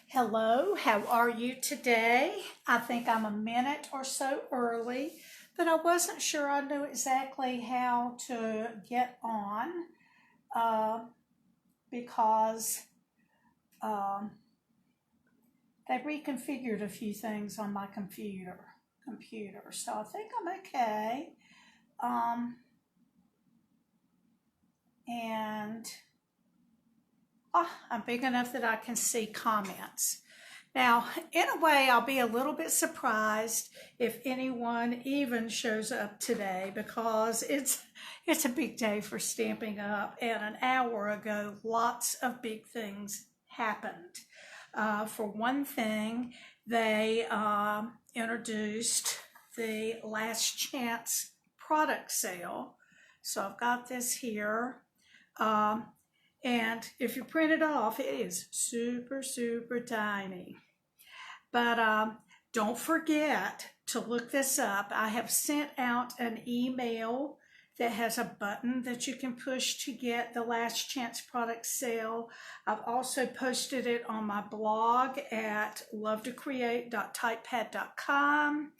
Hello, how are you today? I think I'm a minute or so early, but I wasn't sure I knew exactly how to get on uh, because um, they reconfigured a few things on my computer. So I think I'm okay. Um, and I'm big enough that I can see comments. Now, in a way, I'll be a little bit surprised if anyone even shows up today because it's a big day for Stamping Up, and an hour ago, lots of big things happened. For one thing, they introduced the Last Chance product sale. So I've got this here. And if you print it off, it is super, super tiny. But don't forget to look this up. I have sent out an email that has a button that you can push to get the Last Chance product sale. I've also posted it on my blog at lovetocreate.typepad.com.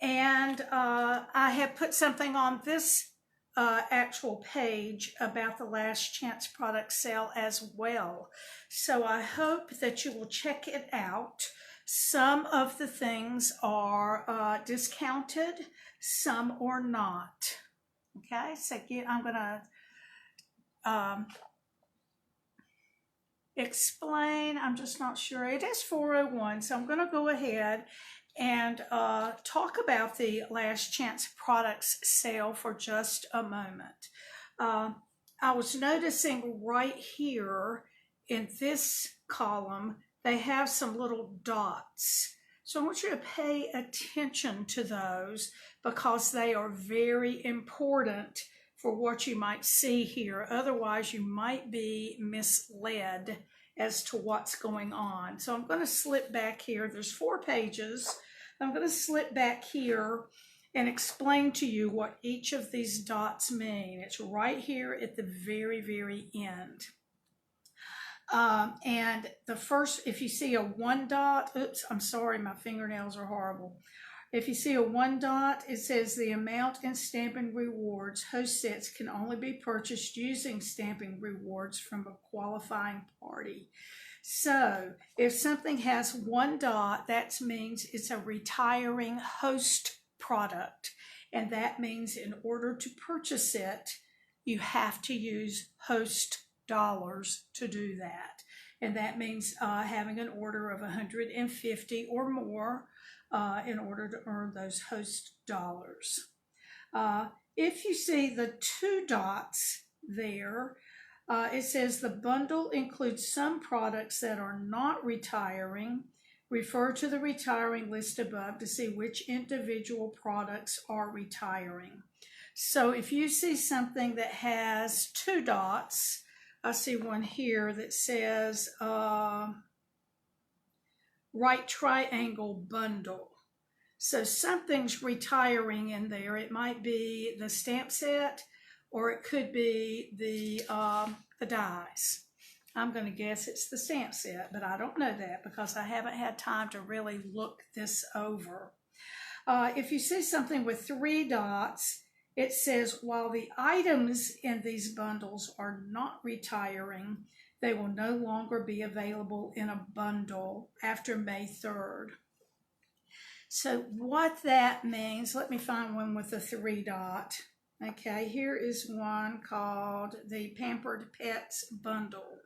And I have put something on this actual page about the Last Chance product sale as well. So I hope that you will check it out. Some of the things are discounted, some are not. Okay, so I'm going to explain. I'm just not sure. It is 4:01, so I'm going to go ahead and talk about the Last Chance products sale for just a moment. I was noticing right here in this column, they have some little dots. So I want you to pay attention to those because they are very important for what you might see here. Otherwise, you might be misled as to what's going on. So I'm going to slip back here. There's 4 pages. I'm going to slip back here and explain to you what each of these dots mean. It's right here at the very, very end. And the first, if you see a 1 dot, oops, I'm sorry, my fingernails are horrible. If you see a 1 dot, it says the amount in Stampin' Rewards host sets can only be purchased using Stampin' Rewards from a qualifying party. So if something has 1 dot, that means it's a retiring host product. And that means in order to purchase it, you have to use host dollars to do that. And that means having an order of 150 or more in order to earn those host dollars. If you see the 2 dots there, it says the bundle includes some products that are not retiring. Refer to the retiring list above to see which individual products are retiring. So if you see something that has 2 dots, I see one here that says right triangle bundle. So something's retiring in there. It might be the stamp set, or it could be the dies. I'm going to guess it's the stamp set, but I don't know that because I haven't had time to really look this over. If you see something with 3 dots, it says while the items in these bundles are not retiring, they will no longer be available in a bundle after May 3rd. So what that means, let me find one with a 3 dot. Okay, here is one called the Pampered Pets Bundle.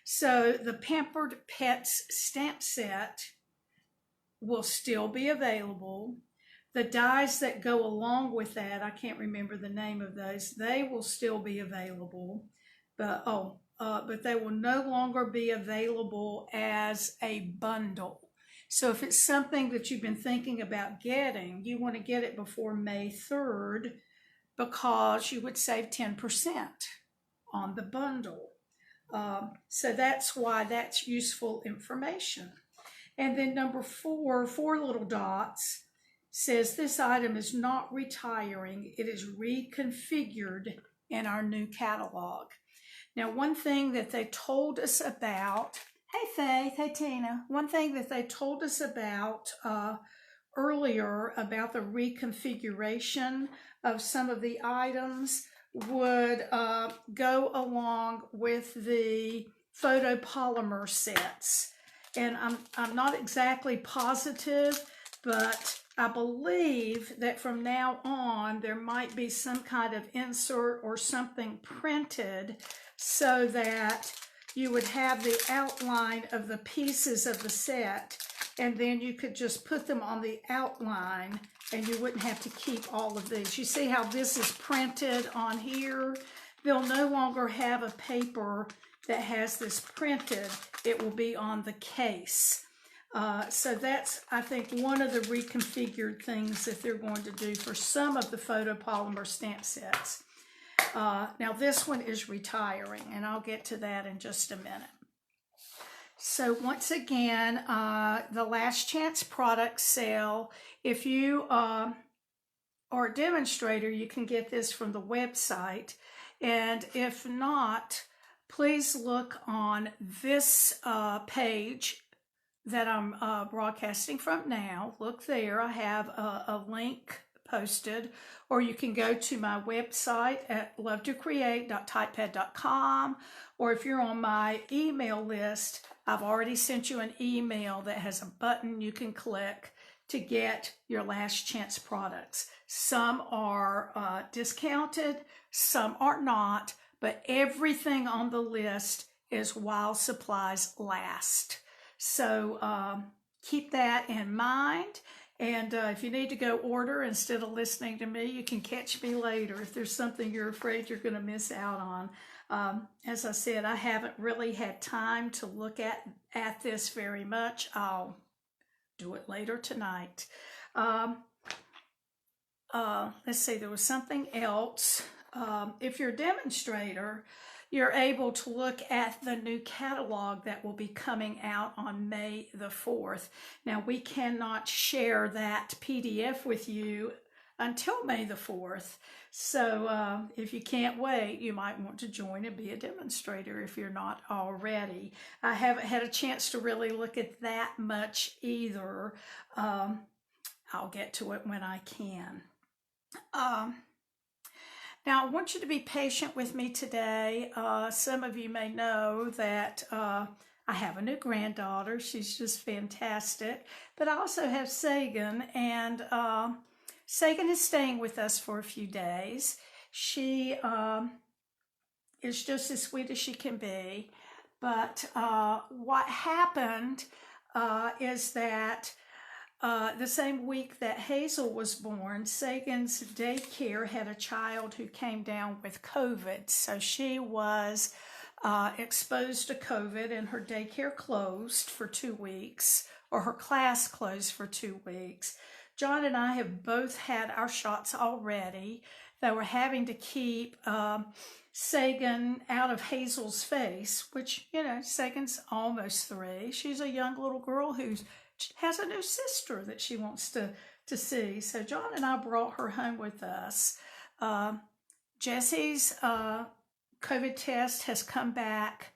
So the Pampered Pets stamp set will still be available. The dies that go along with that, I can't remember the name of those, they will still be available, but they will no longer be available as a bundle. So if it's something that you've been thinking about getting, you want to get it before May 3rd because you would save 10% on the bundle. So that's why that's useful information. And then number 4, 4 little dots, says this item is not retiring, it is reconfigured in our new catalog. Now, one thing that they told us about, hey Faith, hey Tina, one thing that they told us about earlier about the reconfiguration of some of the items would go along with the photopolymer sets. And I'm not exactly positive, but I believe that from now on there might be some kind of insert or something printed so that you would have the outline of the pieces of the set, and then you could just put them on the outline and you wouldn't have to keep all of these. You see how this is printed on here? They'll no longer have a paper that has this printed. It will be on the case. So that's, I think, one of the reconfigured things that they're going to do for some of the photopolymer stamp sets. Now this one is retiring, and I'll get to that in just a minute. So once again, the last chance product sale, if you are a demonstrator, you can get this from the website. And if not, please look on this page that I'm broadcasting from now. Look there, I have a link posted, or you can go to my website at lovetocreate.typepad.com, or if you're on my email list, I've already sent you an email that has a button you can click to get your last chance products. Some are discounted, some are not, but everything on the list is while supplies last. So keep that in mind. And if you need to go order instead of listening to me, you can catch me later if there's something you're afraid you're going to miss out on. As I said, I haven't really had time to look at this very much. I'll do it later tonight. Let's see, there was something else. If you're a demonstrator, you're able to look at the new catalog that will be coming out on May the 4th. Now, we cannot share that PDF with you until May the 4th. So if you can't wait, you might want to join and be a demonstrator if you're not already. I haven't had a chance to really look at that much either. I'll get to it when I can. Now, I want you to be patient with me today. Some of you may know that I have a new granddaughter. She's just fantastic. But I also have Sagan, and Sagan is staying with us for a few days. She is just as sweet as she can be. But what happened is that the same week that Hazel was born, Sagan's daycare had a child who came down with COVID. So she was exposed to COVID, and her daycare closed for 2 weeks, or her class closed for 2 weeks. John and I have both had our shots already. They were having to keep Sagan out of Hazel's face, which, you know, Sagan's almost 3. She's a young little girl who has a new sister that she wants to see. So John and I brought her home with us. Jesse's COVID test has come back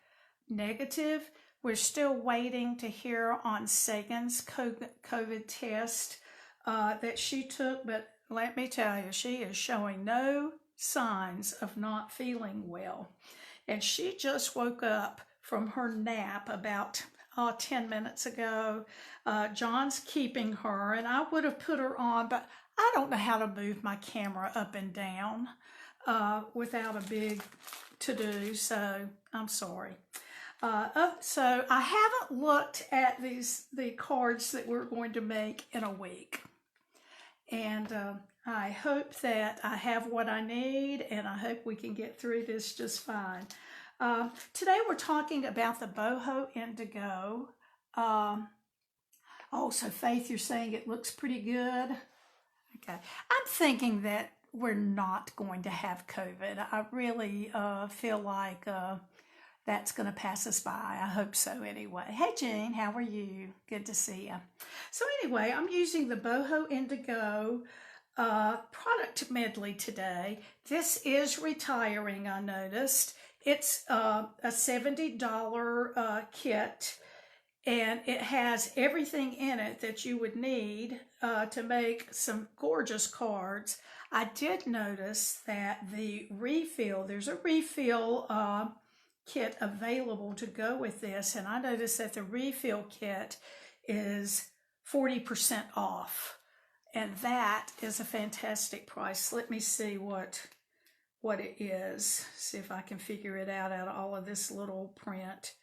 negative. We're still waiting to hear on Sagan's COVID test that she took, but let me tell you, she is showing no signs of not feeling well. And she just woke up from her nap about 10 minutes ago. John's keeping her, and I would have put her on, but I don't know how to move my camera up and down without a big to-do, so I'm sorry. So I haven't looked at the cards that we're going to make in a week. And I hope that I have what I need, and I hope we can get through this just fine. Today we're talking about the Boho Indigo. So Faith, you're saying it looks pretty good? Okay. I'm thinking that we're not going to have COVID. I really feel like that's going to pass us by. I hope so anyway. Hey Jean, how are you? Good to see you. So anyway, I'm using the Boho Indigo Product Medley today. This is retiring, I noticed. It's a $70 kit, and it has everything in it that you would need to make some gorgeous cards. I did notice that the refill, there's a refill kit available to go with this, and I noticed that the refill kit is 40% off, and that is a fantastic price. Let me see what it is, see if I can figure it out of all of this little print.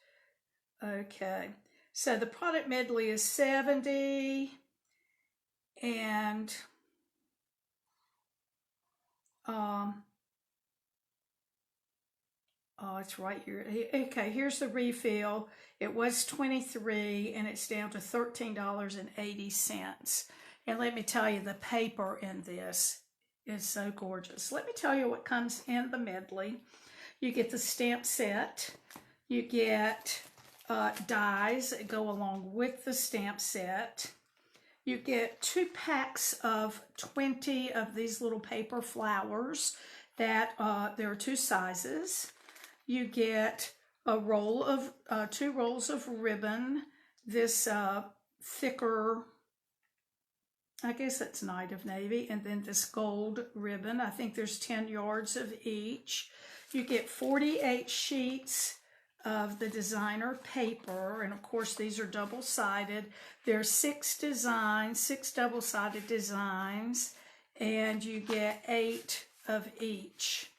Okay, so the product medley is 70, and oh, it's right here. Okay, here's the refill. It was $23, and it's down to $13.80. And let me tell you, the paper in this is so gorgeous. Let me tell you what comes in the medley. You get the stamp set. You get dies that go along with the stamp set. You get 2 packs of 20 of these little paper flowers that there are 2 sizes. You get a roll of 2 rolls of ribbon, this thicker, I guess that's Night of Navy, and then this gold ribbon. I think there's 10 yards of each. You get 48 sheets of the designer paper, and of course these are double-sided. There's 6 designs, 6 double-sided designs, and you get 8 of each.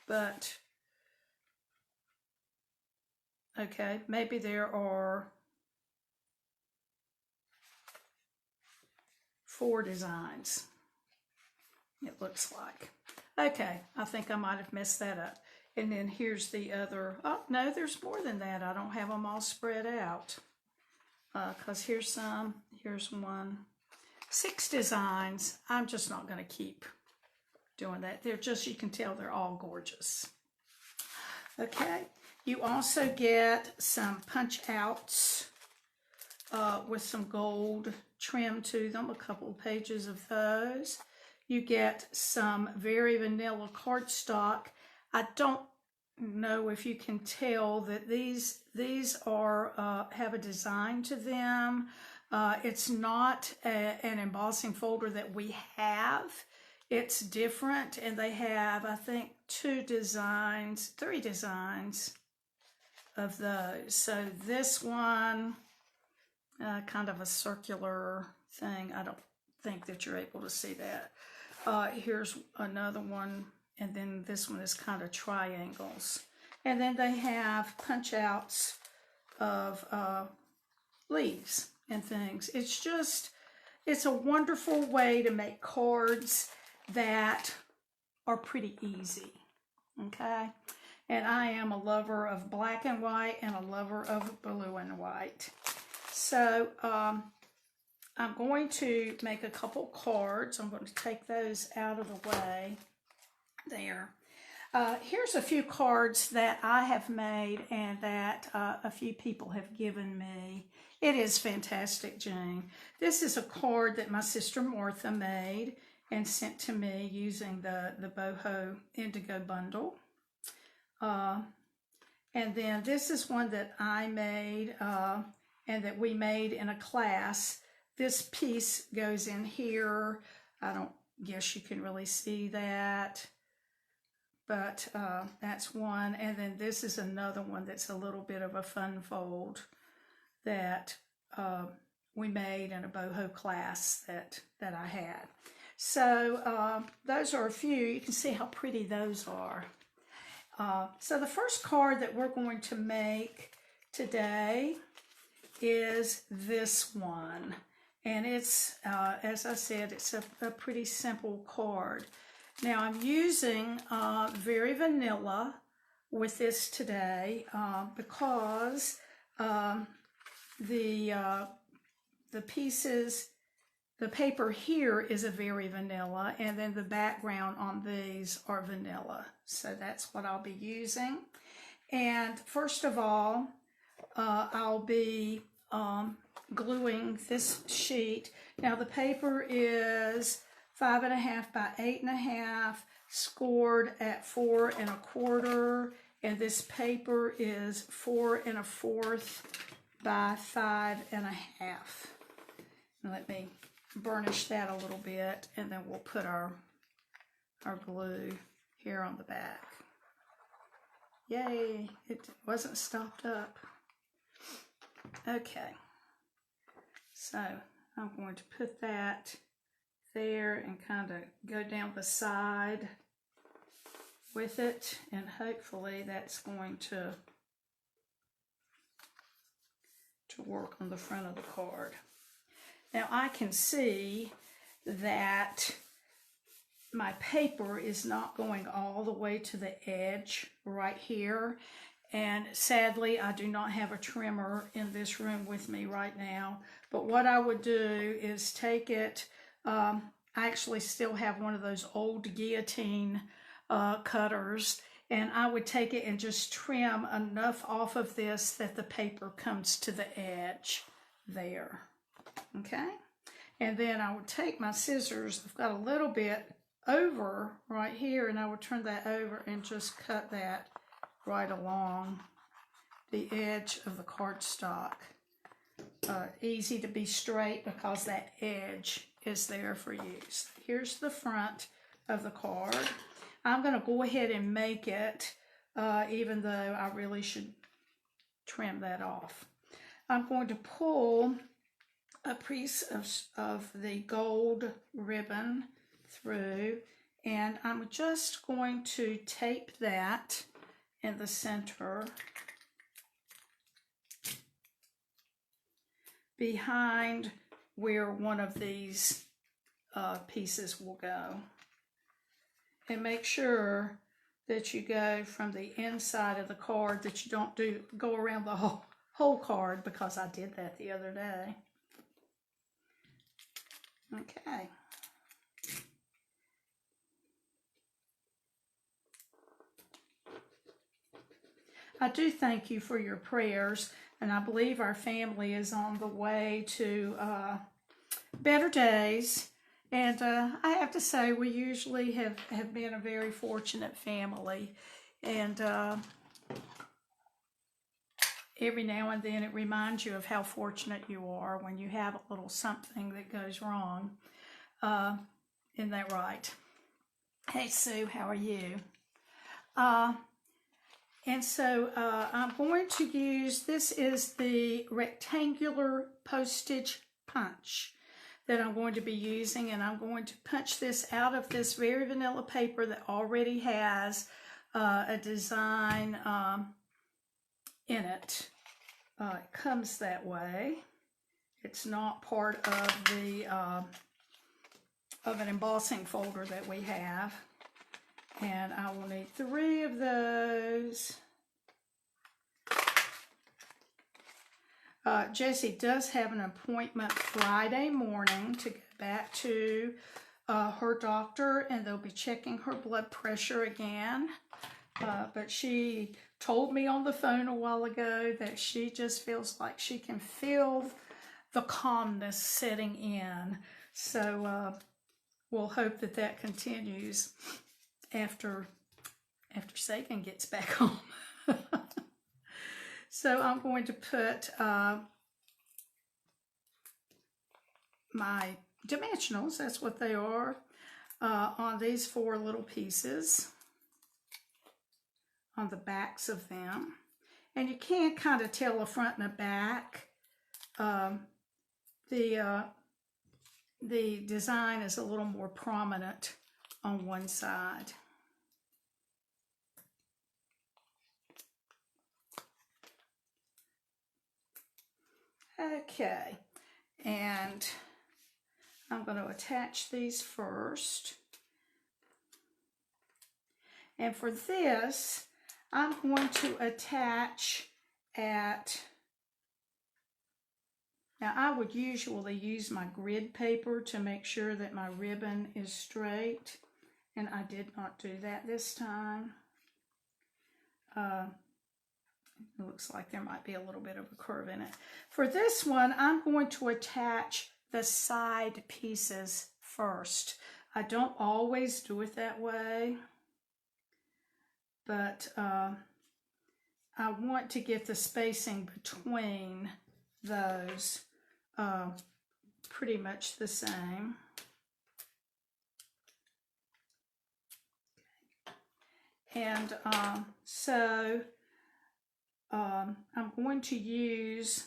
But, okay, maybe there are 4 designs, it looks like. Okay, I think I might have messed that up. And then here's the other, oh, no, there's more than that. I don't have them all spread out. Because here's some, here's one. 6 designs. I'm just not going to keep doing that. They're just, you can tell they're all gorgeous. Okay, you also get some punch outs with some gold trim to them, a couple of pages of those. You get some very vanilla cardstock. I don't know if you can tell that these are have a design to them. It's not an embossing folder that we have. It's different, and they have, I think, 3 designs of those. So this one, kind of a circular thing. I don't think that you're able to see that. Here's another one, and then this one is kind of triangles. And then they have punch outs of leaves and things. It's a wonderful way to make cards that are pretty easy, okay? And I am a lover of black and white and a lover of blue and white. So I'm going to make a couple cards. I'm going to take those out of the way there. Here's a few cards that I have made and that a few people have given me. It is fantastic, Jane. This is a card that my sister Martha made and sent to me using the Boho Indigo bundle. And then this is one that I made and that we made in a class. This piece goes in here. I don't guess you can really see that, but that's one. And then this is another one that's a little bit of a fun fold that we made in a boho class that I had. So those are a few. You can see how pretty those are. So the first card that we're going to make today is this one. And it's, as I said, it's a pretty simple card. Now I'm using very vanilla with this today because the pieces the paper here is a very vanilla, and then the background on these are vanilla. So that's what I'll be using. And first of all, I'll be gluing this sheet. Now the paper is 5.5 by 8.5, scored at 4 1/4, and this paper is 4 1/4 by 5 1/2. Let me burnish that a little bit, and then we'll put our glue here on the back. Yay, it wasn't stopped up. Okay, so I'm going to put that there and kind of go down the side with it, and hopefully that's going to work on the front of the card. Now I can see that my paper is not going all the way to the edge right here, and sadly I do not have a trimmer in this room with me right now, but what I would do is take it, I actually still have one of those old guillotine cutters, and I would take it and just trim enough off of this that the paper comes to the edge there. Okay, and then I would take my scissors, I've got a little bit over right here, and I would turn that over and just cut that right along the edge of the cardstock. Easy to be straight because that edge is there for use. Here's the front of the card. I'm going to go ahead and make it, even though I really should trim that off. I'm going to pull a piece of the gold ribbon through, and I'm just going to tape that in the center behind where one of these pieces will go. And make sure that you go from the inside of the card, that you don't go around the whole card, because I did that the other day. Okay. I do thank you for your prayers, and I believe our family is on the way to better days. And I have to say, we usually have been a very fortunate family. And every now and then it reminds you of how fortunate you are when you have a little something that goes wrong. Isn't that right? Hey, Sue, how are you? And so I'm going to use, this is the rectangular postage punch that I'm going to be using, and I'm going to punch this out of this very vanilla paper that already has a design in it. It comes that way. It's not part of the of an embossing folder that we have. And I will need 3 of those. Jessie does have an appointment Friday morning to go back to her doctor, and they'll be checking her blood pressure again. But she told me on the phone a while ago that she just feels like she can feel the calmness setting in. So we'll hope that that continues after Sagan gets back home. So I'm going to put my dimensionals, that's what they are, on these 4 little pieces on the backs of them. And you can kind of tell a front and a back. The design is a little more prominent on one side. Okay, and I'm going to attach these first. And for this, I'm going to attach at Now I would usually use my grid paper to make sure that my ribbon is straight, and I did not do that this time. It looks like there might be a little bit of a curve in it. For this one, I'm going to attach the side pieces first. I don't always do it that way, but I want to get the spacing between those pretty much the same. And so I'm going to use,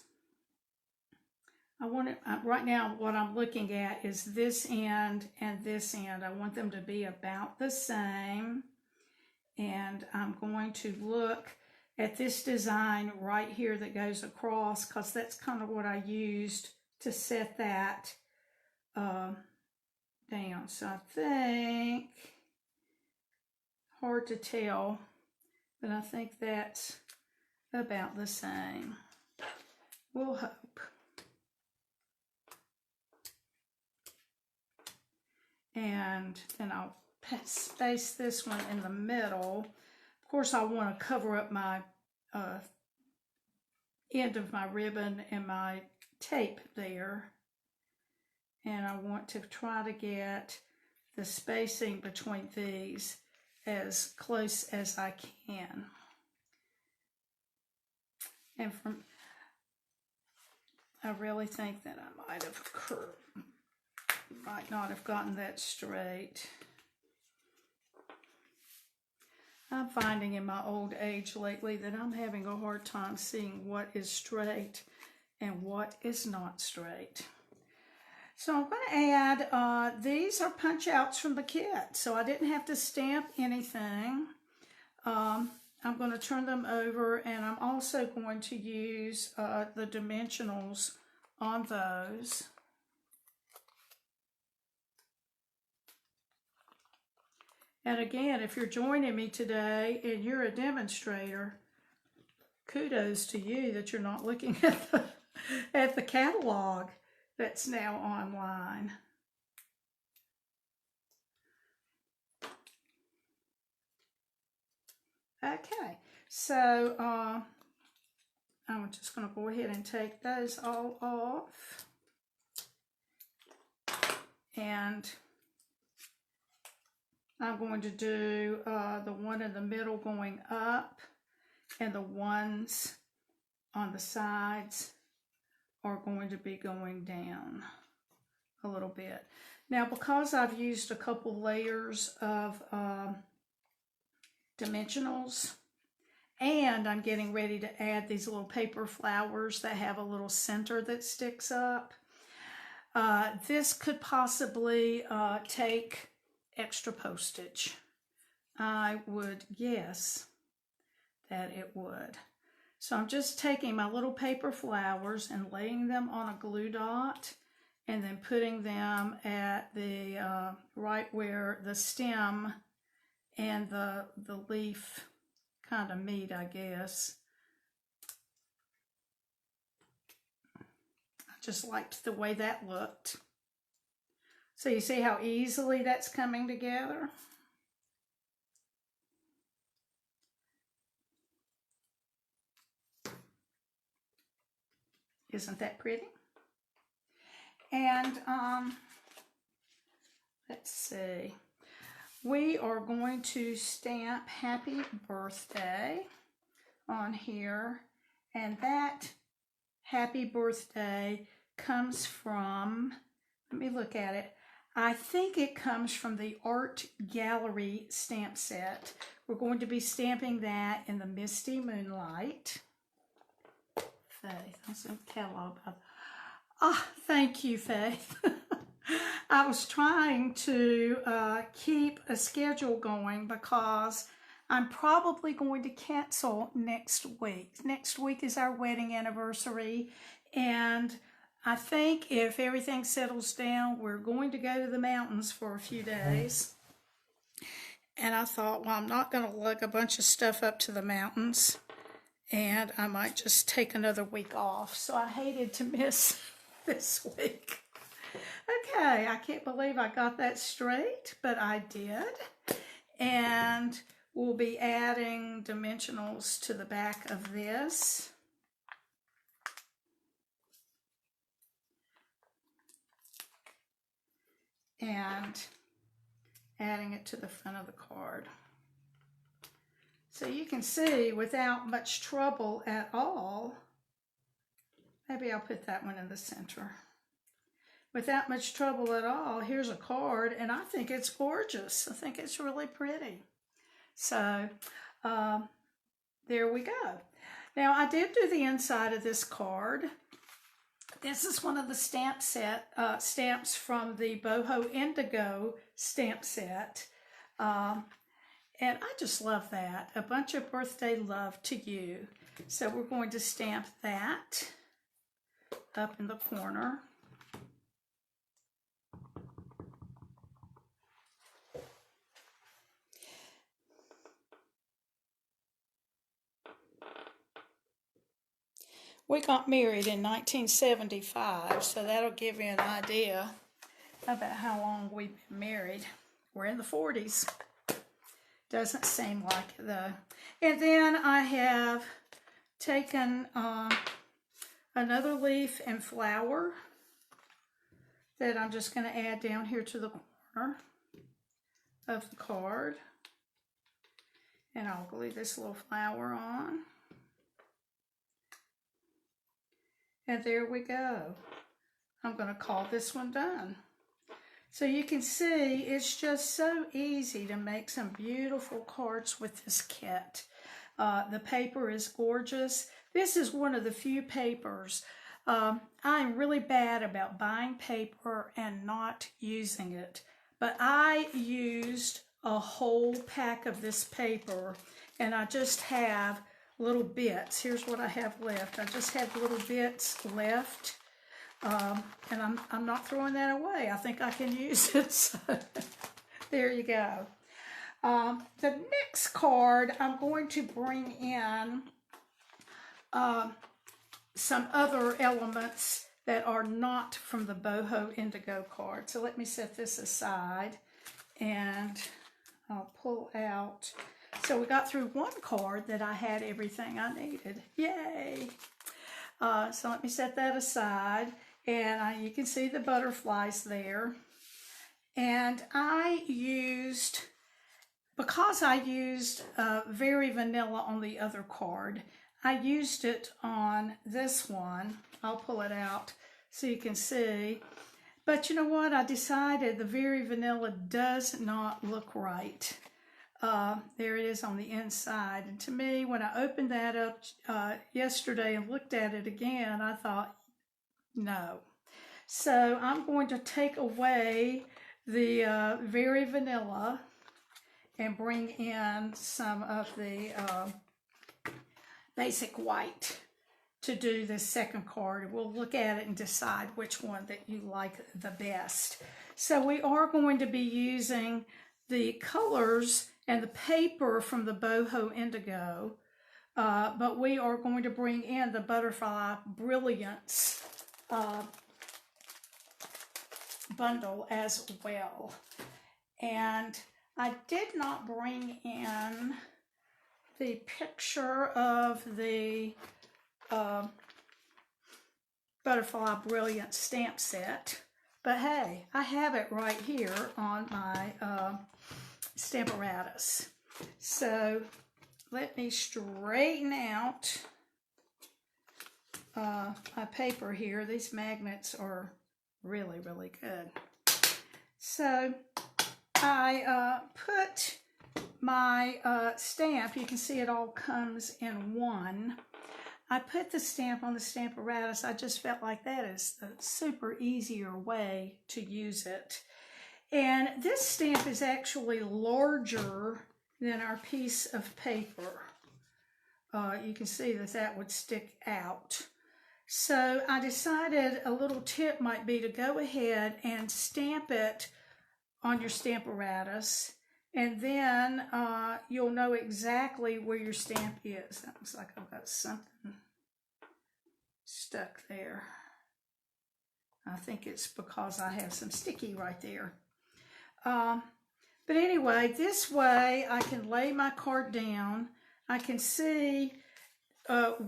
right now what I'm looking at is this end and this end. I want them to be about the same. And I'm going to look at this design right here that goes across, because that's kind of what I used to set that down. So I think, hard to tell, but I think that's about the same. We'll hope. And then I'll space this one in the middle. Of course, I want to cover up my end of my ribbon and my tape there. And I want to try to get the spacing between these as close as I can. And I really think that I might not have gotten that straight. I'm finding in my old age lately that I'm having a hard time seeing what is straight and what is not straight. So I'm going to add, these are punch outs from the kit, so I didn't have to stamp anything. I'm going to turn them over, and I'm also going to use the dimensionals on those. And again, if you're joining me today and you're a demonstrator, kudos to you that you're not looking at the catalog that's now online. Okay, so I'm just going to go ahead and take those all off. And I'm going to do the one in the middle going up, and the ones on the sides are going to be going down a little bit. Now, because I've used a couple layers of dimensionals, and I'm getting ready to add these little paper flowers that have a little center that sticks up, this could possibly take extra postage. I would guess that it would. So I'm just taking my little paper flowers and laying them on a glue dot, and then putting them at the right where the stem and the leaf kind of meet, I guess. I just liked the way that looked. So you see how easily that's coming together? Isn't that pretty? And let's see. We are going to stamp Happy Birthday on here. And that Happy Birthday comes from, let me look at it. I think it comes from the Art Gallery stamp set. We're going to be stamping that in the Misty Moonlight. Faith, that's a catalog. Thank you, Faith. I was trying to keep a schedule going because I'm probably going to cancel next week. Next week is our wedding anniversary, and I think if everything settles down, we're going to go to the mountains for a few days. And I thought, well, I'm not going to lug a bunch of stuff up to the mountains, and I might just take another week off. So I hated to miss this week. Okay, I can't believe I got that straight, but I did. And we'll be adding dimensionals to the back of this. And adding it to the front of the card. So you can see without much trouble at all, maybe I'll put that one in the center. Without much trouble at all, here's a card, and I think it's gorgeous. I think it's really pretty. So there we go. Now I did do the inside of this card. This is one of the stamps from the Boho Indigo stamp set. And I just love that. A bunch of birthday love to you. So we're going to stamp that up in the corner. We got married in 1975, so that'll give you an idea about how long we've been married. We're in the 40s. Doesn't seem like it though. And then I have taken another leaf and flower that I'm just going to add down here to the corner of the card. And I'll glue this little flower on. And there we go. I'm going to call this one done. So you can see it's just so easy to make some beautiful cards with this kit. The paper is gorgeous. This is one of the few papers. I'm really bad about buying paper and not using it. But I used a whole pack of this paper, and I just have little bits. Here's what I have left. I just have little bits left, and I'm not throwing that away. I think I can use it. So there you go. The next card, I'm going to bring in some other elements that are not from the Boho Indigo card. So let me set this aside, and I'll pull out. So we got through one card that I had everything I needed. Yay! So let me set that aside. And you can see the butterflies there. And I used, because I used Very Vanilla on the other card, I used it on this one. I'll pull it out so you can see. But you know what? I decided the Very Vanilla does not look right. There it is on the inside. And to me, when I opened that up yesterday and looked at it again, I thought, no. So I'm going to take away the Very Vanilla and bring in some of the basic white to do this second card. We'll look at it and decide which one that you like the best. So we are going to be using the colors and the paper from the Boho Indigo, but we are going to bring in the Butterfly Brilliance bundle as well. And I did not bring in the picture of the Butterfly Brilliance stamp set, but hey, I have it right here on my Stamparatus. So let me straighten out my paper here. These magnets are really, really good. So I put my stamp, you can see it all comes in one. I put the stamp on the Stamparatus. I just felt like that is a super easier way to use it. And this stamp is actually larger than our piece of paper. You can see that that would stick out. So I decided a little tip might be to go ahead and stamp it on your Stamparatus, and then you'll know exactly where your stamp is. That looks like I've got something stuck there. I think it's because I have some sticky right there. But anyway, this way I can lay my card down. I can see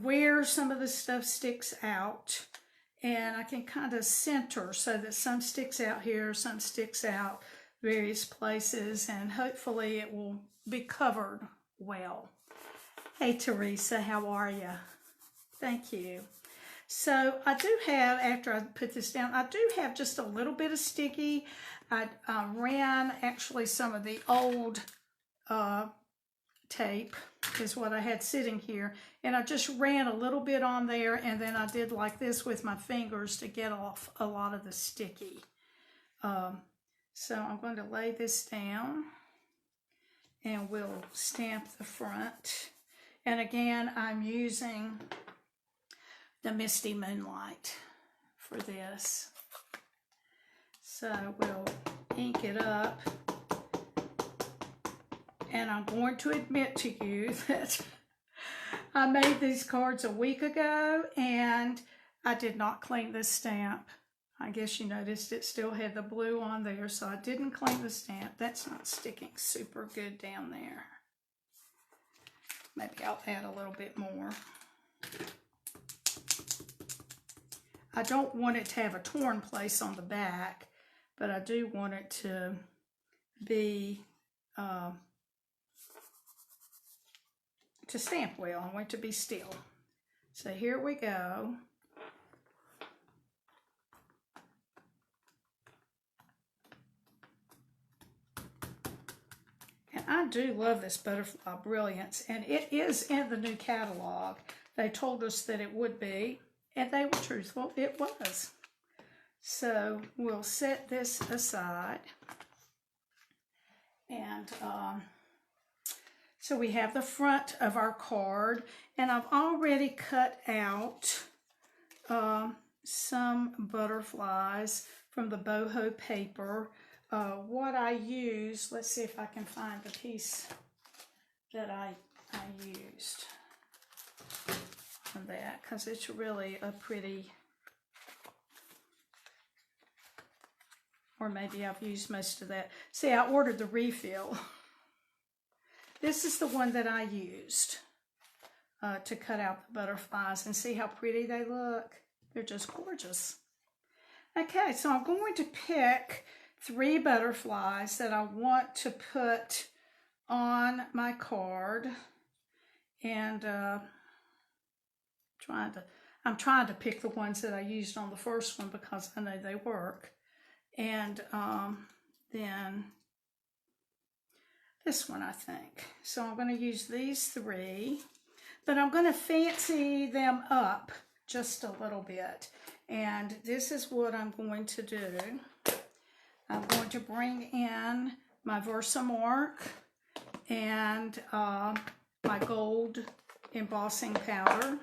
where some of the stuff sticks out, and I can kind of center so that some sticks out here, some sticks out various places, and hopefully it will be covered well. Hey Teresa, how are you? Thank you. So I do have, after I put this down, I do have just a little bit of sticky. I ran actually some of the old tape is what I had sitting here, and I just ran a little bit on there, and then I did like this with my fingers to get off a lot of the sticky. So I'm going to lay this down, and we'll stamp the front. And again, I'm using the Misty Moonlight for this. So we'll ink it up. And I'm going to admit to you that I made these cards a week ago and I did not clean the stamp. I guess you noticed it still had the blue on there, so I didn't clean the stamp. That's not sticking super good down there. Maybe I'll add a little bit more. I don't want it to have a torn place on the back, but I do want it to be to stamp well. I want it to be still. So here we go. And I do love this Butterfly Brilliance, and it is in the new catalog. They told us that it would be, and they were truthful. It was. So we'll set this aside. And so we have the front of our card, and I've already cut out some butterflies from the boho paper. What I use, let's see if I can find the piece that I used on that, because it's really a pretty, or maybe I've used most of that. See, I ordered the refill. This is the one that I used to cut out the butterflies, and see how pretty they look. They're just gorgeous. Okay, so I'm going to pick 3 butterflies that I want to put on my card, and I'm trying to pick the ones that I used on the first one because I know they work. And then this one, I think. So I'm going to use these 3, but I'm going to fancy them up just a little bit. And this is what I'm going to do. I'm going to bring in my Versamark and my gold embossing powder.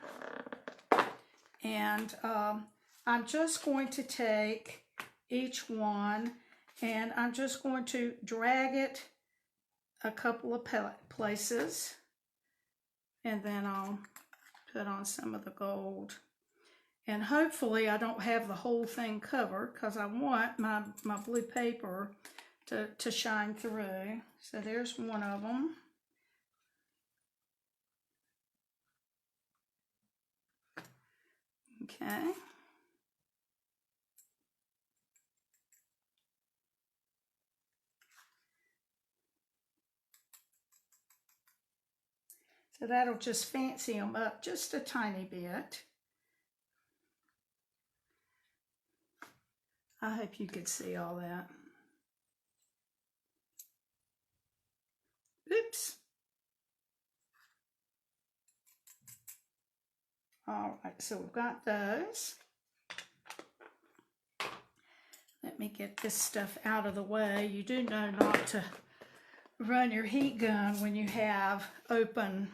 And I'm just going to take each one, and I'm just going to drag it a couple of places, and then I'll put on some of the gold. And hopefully I don't have the whole thing covered, because I want my blue paper to shine through. So there's one of them. Okay. So that'll just fancy them up just a tiny bit. I hope you could see all that. Oops. All right, so we've got those. Let me get this stuff out of the way. You do know not to run your heat gun when you have open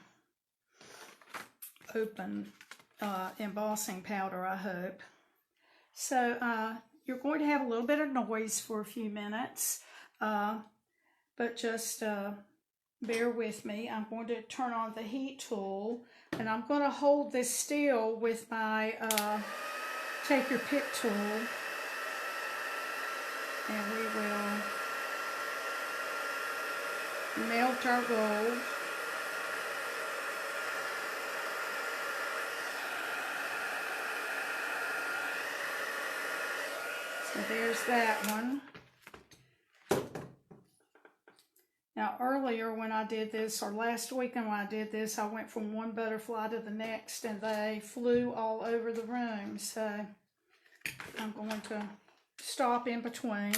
embossing powder, I hope. So you're going to have a little bit of noise for a few minutes, but just bear with me. I'm going to turn on the heat tool, and I'm going to hold this still with my take your pick tool, And we will melt our gold. So there's that one. Now earlier when I did this, or last weekend when I did this, I went from one butterfly to the next and they flew all over the room. So I'm going to stop in between.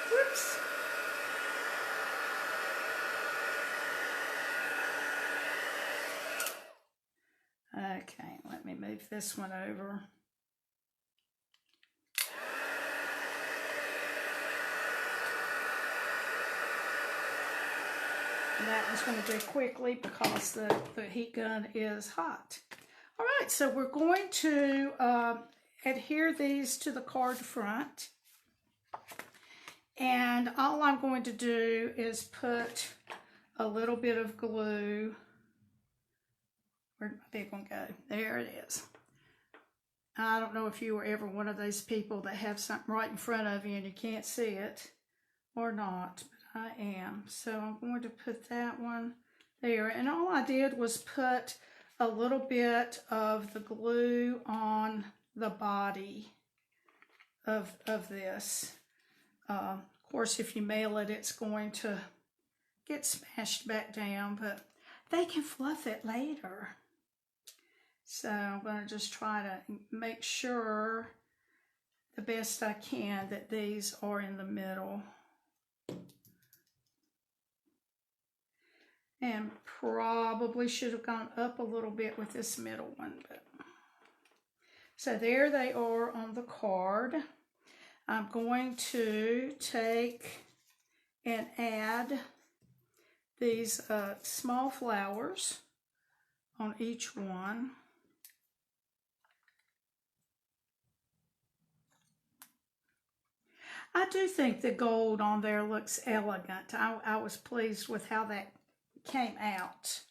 Whoops. Okay, let me move this one over. That one's going to do quickly because the heat gun is hot. All right, so we're going to adhere these to the card front. And all I'm going to do is put a little bit of glue. Where'd my big one go? There it is. I don't know if you were ever one of those people that have something right in front of you and you can't see it or not. I am. So I'm going to put that one there. And all I did was put a little bit of the glue on the body of this. Of course, if you mail it, it's going to get smashed back down, but they can fluff it later. So I'm going to just try to make sure the best I can that these are in the middle. And probably should have gone up a little bit with this middle one. But so there they are on the card. I'm going to take and add these small flowers on each one. I do think the gold on there looks elegant. I was pleased with how that came out.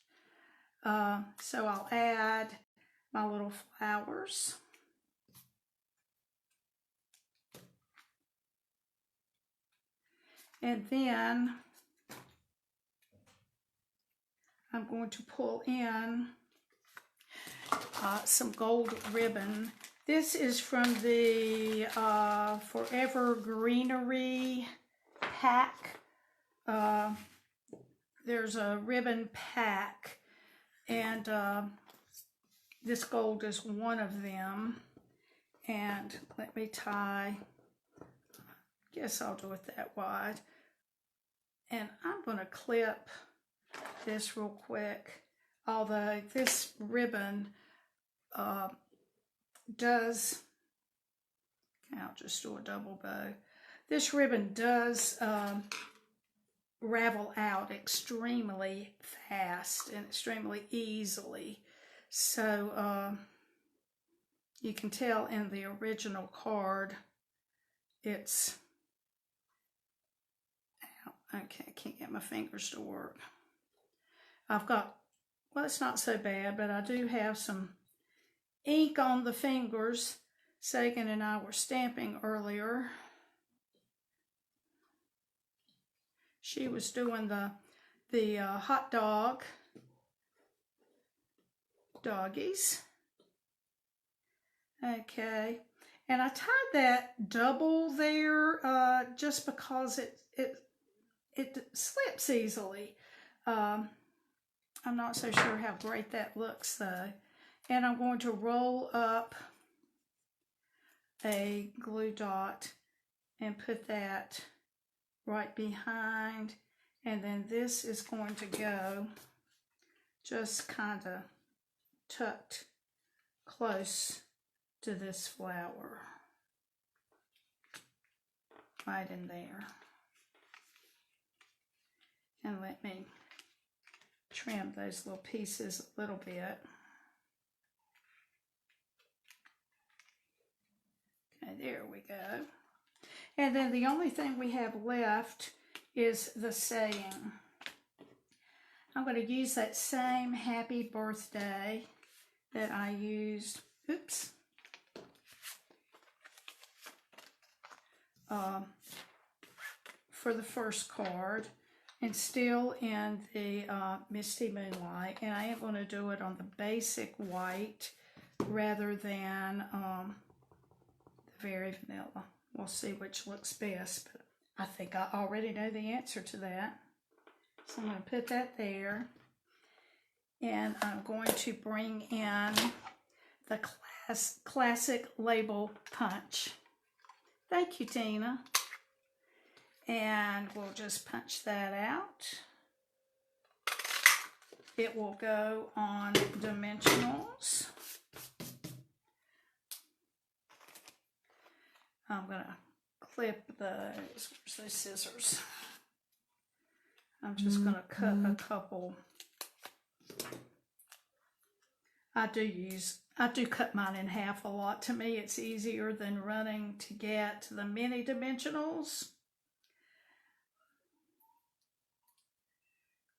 So I'll add my little flowers. And then I'm going to pull in some gold ribbon. This is from the Forever Greenery pack. There's a ribbon pack, and this gold is one of them. And let me tie, guess I'll do it that wide. And I'm going to clip this real quick, although this ribbon does, I'll just do a double bow. This ribbon does ravel out extremely fast and extremely easily. So you can tell in the original card it's, okay, I can't get my fingers to work. I've got, well, it's not so bad, but I do have some ink on the fingers. Sagan and I were stamping earlier. She was doing the hot dog doggies. Okay, and I tied that double there just because it slips easily. I'm not so sure how great that looks though. And I'm going to roll up a glue dot and put that right behind, and then this is going to go just kind of tucked close to this flower, right in there. And let me trim those little pieces a little bit. Okay, there we go. And then the only thing we have left is the saying. I'm going to use that same happy birthday that I used. Oops. for the first card, and still in the Misty Moonlight, and I am going to do it on the basic white rather than the Very Vanilla. We'll see which looks best, but I think I already know the answer to that. So I'm going to put that there, and I'm going to bring in the classic label punch. Thank you, Tina. And we'll just punch that out. It will go on dimensionals. I'm going to clip those. Where's those scissors? I'm just going to cut a couple. I do cut mine in half a lot. To me, it's easier than running to get the mini dimensionals.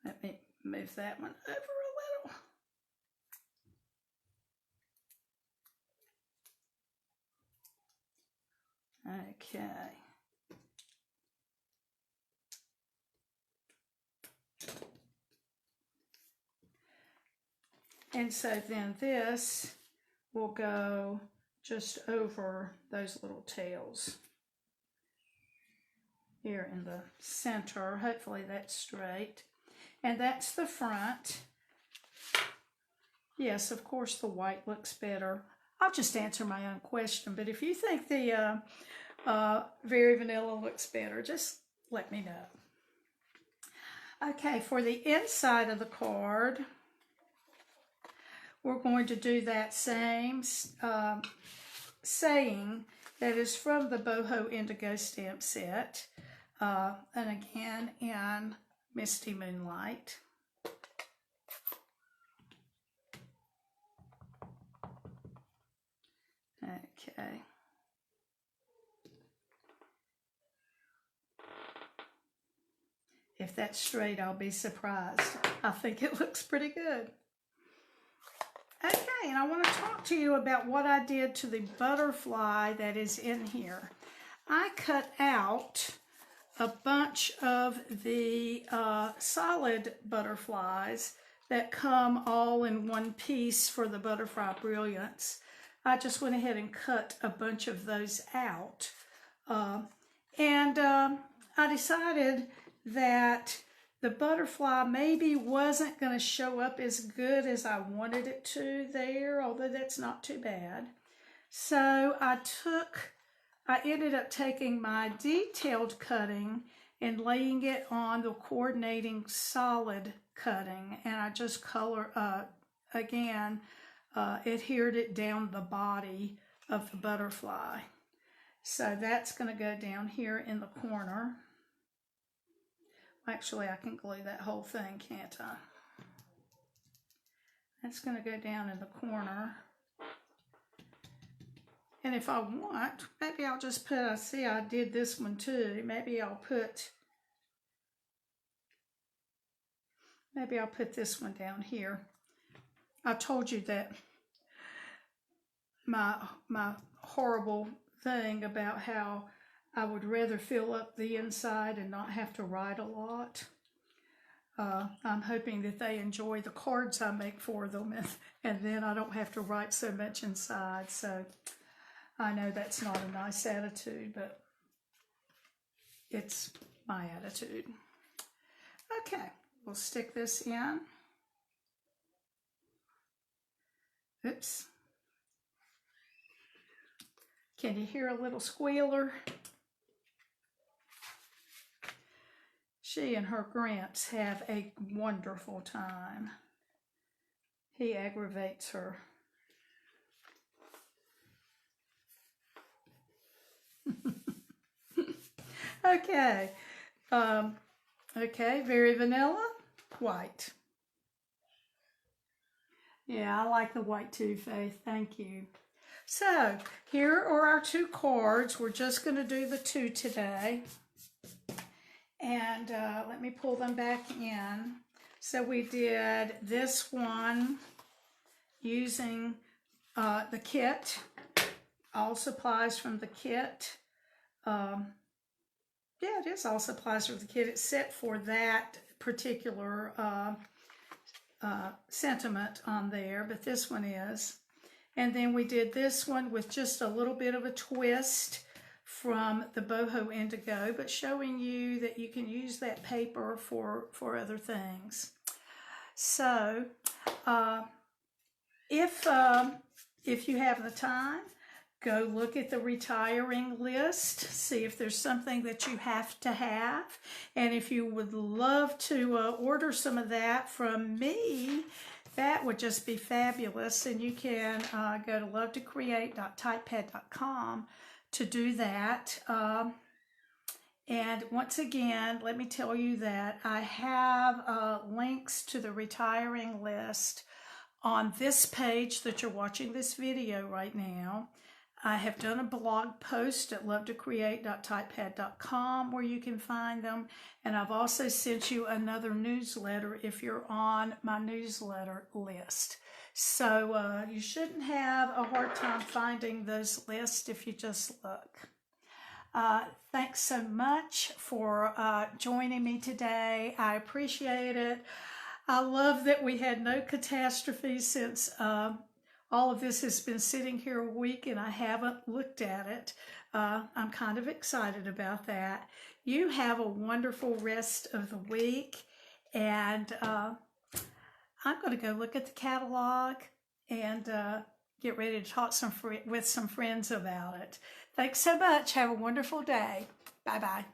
Let me move that one over a little. Okay. And so then this will go just over those little tails here in the center. Hopefully that's straight. And that's the front. Yes, of course the white looks better. I'll just answer my own question, but if you think the Very Vanilla looks better, just let me know. Okay, for the inside of the card, we're going to do that same saying that is from the Boho Indigo stamp set, and again in Misty Moonlight. Okay. If that's straight, I'll be surprised. I think it looks pretty good. Okay, and I want to talk to you about what I did to the butterfly that is in here. I cut out a bunch of the solid butterflies that come all in one piece for the Butterfly Brilliance. I just went ahead and cut a bunch of those out. I decided that the butterfly maybe wasn't going to show up as good as I wanted it to there, although that's not too bad. So I ended up taking my detailed cutting and laying it on the coordinating solid cutting, and I just adhered it down the body of the butterfly. So that's going to go down here in the corner. Actually, I can glue that whole thing, can't I? That's going to go down in the corner. And if I want, maybe I'll just put, I see I did this one too. Maybe I'll put this one down here. I told you that my horrible thing about how I would rather fill up the inside and not have to write a lot. I'm hoping that they enjoy the cards I make for them, and then I don't have to write so much inside. So I know that's not a nice attitude, but it's my attitude. Okay, we'll stick this in. Oops. Can you hear a little squealer? She and her Gramps have a wonderful time. He aggravates her. Okay. Okay, Very Vanilla, white. Yeah, I like the white too, Faith. Thank you. So, here are our two cards. We're just going to do the two today. And let me pull them back in. So we did this one using the kit, all supplies from the kit. Yeah, it is all supplies for the kid, except for that particular sentiment on there, but this one is. And then we did this one with just a little bit of a twist from the Boho Indigo, but showing you that you can use that paper for other things. So if you have the time, go look at the retiring list, see if there's something that you have to have. And if you would love to order some of that from me, that would just be fabulous. And you can go to lovetocreate.typepad.com to do that. And once again, let me tell you that I have links to the retiring list on this page that you're watching this video right now. I have done a blog post at lovetocreate.typepad.com where you can find them. And I've also sent you another newsletter if you're on my newsletter list. So you shouldn't have a hard time finding those lists if you just look. Thanks so much for joining me today. I appreciate it. I love that we had no catastrophes since all of this has been sitting here a week and I haven't looked at it. I'm kind of excited about that. You have a wonderful rest of the week, and I'm going to go look at the catalog and get ready to talk with some friends about it. Thanks so much. Have a wonderful day. Bye-bye.